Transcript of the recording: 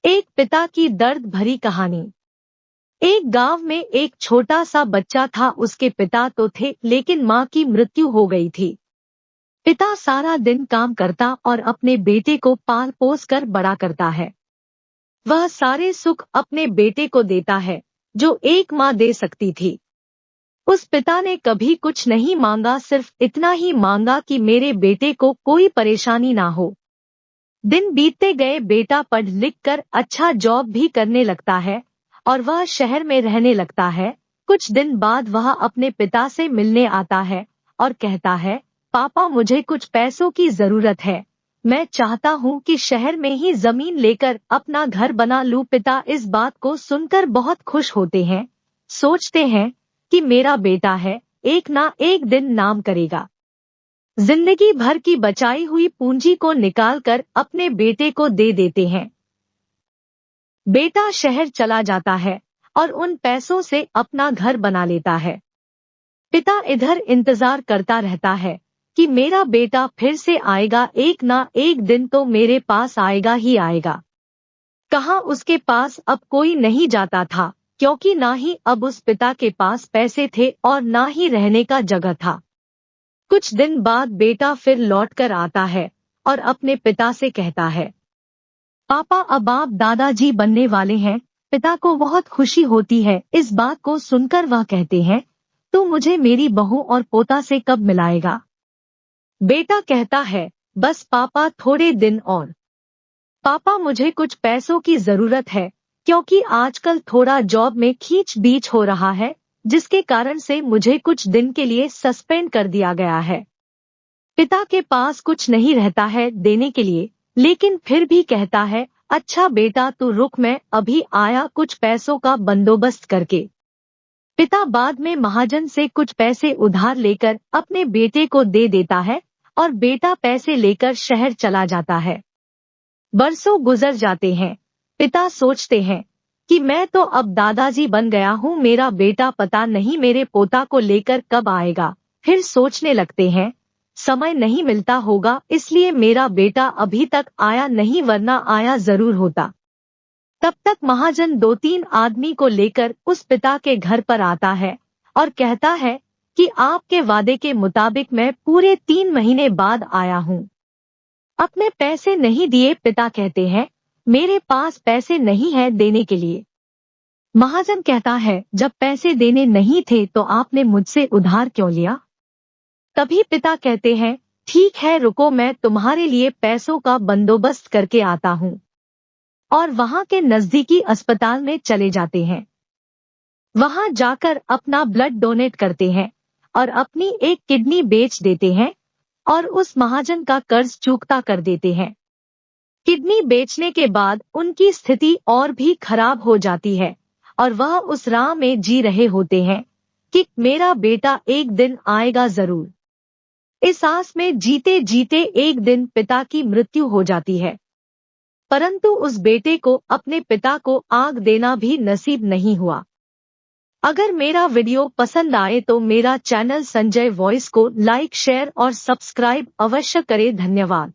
एक पिता की दर्द भरी कहानी। एक गांव में एक छोटा सा बच्चा था। उसके पिता तो थे, लेकिन माँ की मृत्यु हो गई थी। पिता सारा दिन काम करता और अपने बेटे को पाल पोस कर बड़ा करता है। वह सारे सुख अपने बेटे को देता है जो एक माँ दे सकती थी। उस पिता ने कभी कुछ नहीं मांगा, सिर्फ इतना ही मांगा कि मेरे बेटे को कोई परेशानी ना हो। दिन बीतते गए, बेटा पढ़ लिख कर अच्छा जॉब भी करने लगता है और वह शहर में रहने लगता है। कुछ दिन बाद वह अपने पिता से मिलने आता है और कहता है, पापा मुझे कुछ पैसों की जरूरत है। मैं चाहता हूँ कि शहर में ही जमीन लेकर अपना घर बना लूं। पिता इस बात को सुनकर बहुत खुश होते हैं। सोचते हैं कि मेरा बेटा है, एक ना एक दिन नाम करेगा। जिंदगी भर की बचाई हुई पूंजी को निकालकर अपने बेटे को दे देते हैं। बेटा शहर चला जाता है और उन पैसों से अपना घर बना लेता है। पिता इधर इंतजार करता रहता है कि मेरा बेटा फिर से आएगा, एक ना एक दिन तो मेरे पास आएगा ही आएगा। कहाँ उसके पास अब कोई नहीं जाता था, क्योंकि ना ही अब उस पिता के पास पैसे थे और ना ही रहने का जगह था। कुछ दिन बाद बेटा फिर लौट कर आता है और अपने पिता से कहता है, पापा अब आप दादाजी बनने वाले हैं। पिता को बहुत खुशी होती है। इस बात को सुनकर वह कहते हैं, तू मुझे मेरी बहू और पोता से कब मिलाएगा? बेटा कहता है, बस पापा थोड़े दिन और। पापा मुझे कुछ पैसों की जरूरत है, क्योंकि आजकल थोड़ा जॉब में खींच बीच हो रहा है, जिसके कारण से मुझे कुछ दिन के लिए सस्पेंड कर दिया गया है। पिता के पास कुछ नहीं रहता है देने के लिए, लेकिन फिर भी कहता है, अच्छा बेटा तू रुक, मैं अभी आया कुछ पैसों का बंदोबस्त करके। पिता बाद में महाजन से कुछ पैसे उधार लेकर अपने बेटे को दे देता है और बेटा पैसे लेकर शहर चला जाता है। बरसों गुजर जाते हैं। पिता सोचते हैं कि मैं तो अब दादाजी बन गया हूँ, मेरा बेटा पता नहीं मेरे पोता को लेकर कब आएगा। फिर सोचने लगते हैं, समय नहीं मिलता होगा, इसलिए मेरा बेटा अभी तक आया नहीं, वरना आया जरूर होता। तब तक महाजन 2-3 आदमी को लेकर उस पिता के घर पर आता है और कहता है कि आपके वादे के मुताबिक मैं पूरे 3 महीने बाद आया हूँ। अपने पैसे नहीं दिए? पिता कहते हैं, मेरे पास पैसे नहीं है देने के लिए। महाजन कहता है, जब पैसे देने नहीं थे तो आपने मुझसे उधार क्यों लिया? तभी पिता कहते हैं, ठीक है रुको, मैं तुम्हारे लिए पैसों का बंदोबस्त करके आता हूँ। और वहां के नजदीकी अस्पताल में चले जाते हैं। वहां जाकर अपना ब्लड डोनेट करते हैं और अपनी एक किडनी बेच देते हैं और उस महाजन का कर्ज चूकता कर देते हैं। किडनी बेचने के बाद उनकी स्थिति और भी खराब हो जाती है और वह उस राह में जी रहे होते हैं कि मेरा बेटा एक दिन आएगा जरूर। इस आस में जीते जीते एक दिन पिता की मृत्यु हो जाती है, परंतु उस बेटे को अपने पिता को आग देना भी नसीब नहीं हुआ। अगर मेरा वीडियो पसंद आए तो मेरा चैनल संजय वॉइस को लाइक, शेयर और सब्सक्राइब अवश्य करें। धन्यवाद।